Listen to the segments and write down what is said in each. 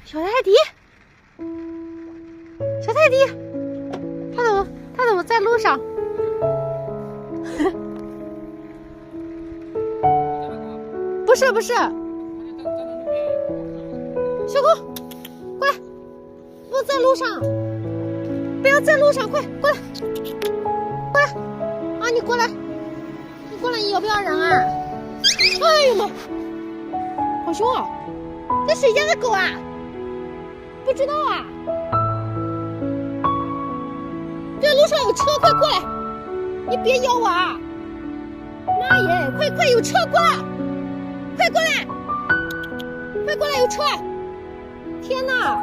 小泰迪，小泰迪，他怎么在路上？不是，小狗，过来，不在路上，不要在路上，快过来，啊，你过来，你要不要人啊？哎呦妈，好凶啊！这谁家的狗啊？不知道啊。这路上有车，快过来！你别咬我啊！妈耶，快有车过来！快过来！快过来，有车！天哪！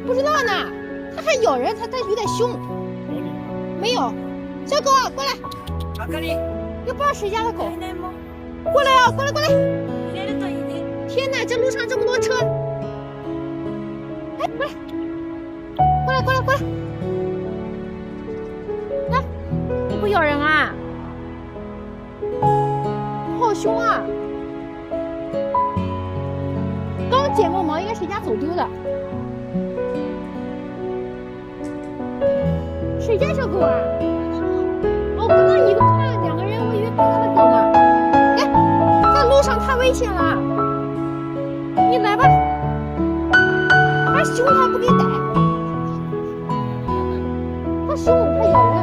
不知道呢，它还咬人，它有点凶。没有，小狗过来！又不知道谁家的狗。过来啊！过来！天哪，这路上这么多车！哎，过来！来，你不咬人啊？好凶啊！刚剪过毛，应该谁家走丢的？谁家小狗啊？哦，刚刚一个看了两个人，我以为看他的狗呢。哎，在路上太危险了，你来吧。他凶，他不给逮。他凶，他咬人。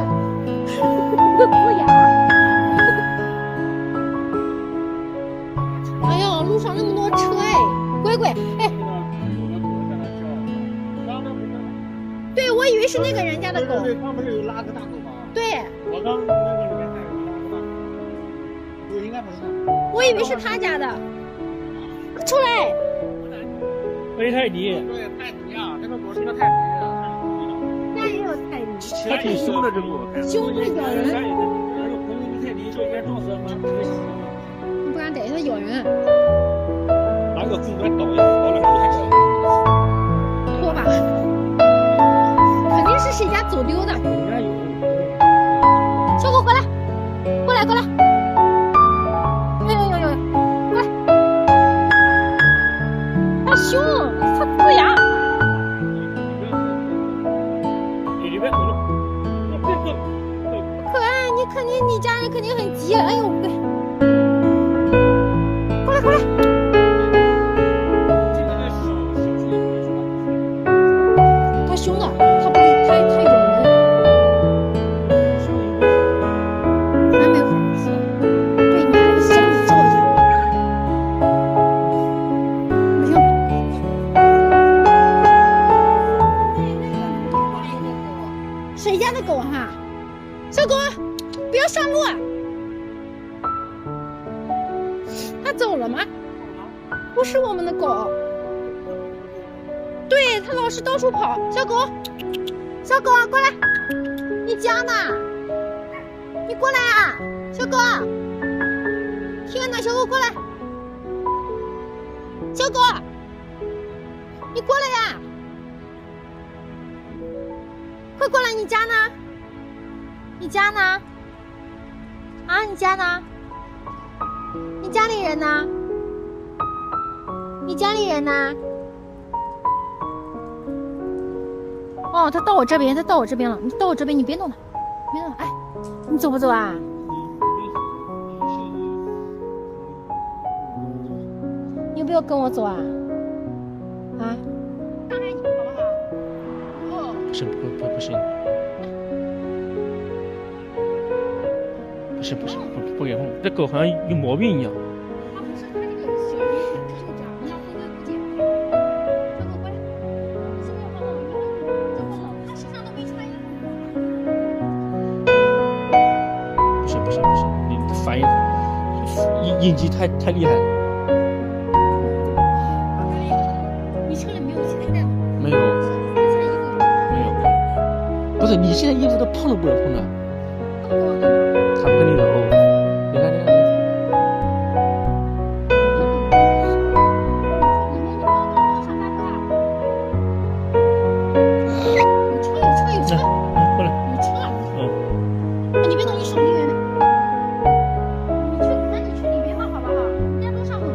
你个狍牙！哎呀，路上那么多车哎，乖，哎。对，我以为是那个人家的狗。对，刚不是有拉个大狗吗？对。我刚那个里面还有拉个大狗，我应该不是他。我以为是他家的。出来。黑泰迪。对，泰迪啊，这个狗是个泰迪啊。家也有泰迪。它挺凶的，这狗。凶，它咬人。那个红红泰迪就应该撞死了，你不敢逮它咬人。拿个棍来捣一捣两下太轻。拖把。肯定是谁家走丢的。人家有。小狗过来。哎呦，过来。它凶，它狍牙。里边走了。可爱，你家人肯定很急。哎呦，过来。它凶的，它不会，它咬人。还没有。对，你还是先照一下。不行。谁家的狗哈？小狗，不要上路啊！它走了吗？不是我们的狗。对，它老是到处跑。小狗过来！你家呢？你过来啊，小狗！天哪，小狗过来！小狗，你过来呀！快过来！你家呢？啊，你家呢？你家里人呢？哦，他到我这边了。你到我这边，你别弄他，哎，你走不走啊？你要不要跟我走啊？啊？当然你好不好？哦。不是，不给碰，这狗好像有毛病一样。它不是，它这个小人就是这样，人家回归不见。小狗过来，你是不是要帮我一个？这么冷，它身上都没穿衣服。不是，你反应应激太厉害了。你车里没有其他人吗？没有。没有。不是，你现在一直都碰都不能碰的。他不跟你搂。你看。有车。过来。有车。你别动，你手离远点。你去里面吧，好不好？人家路上很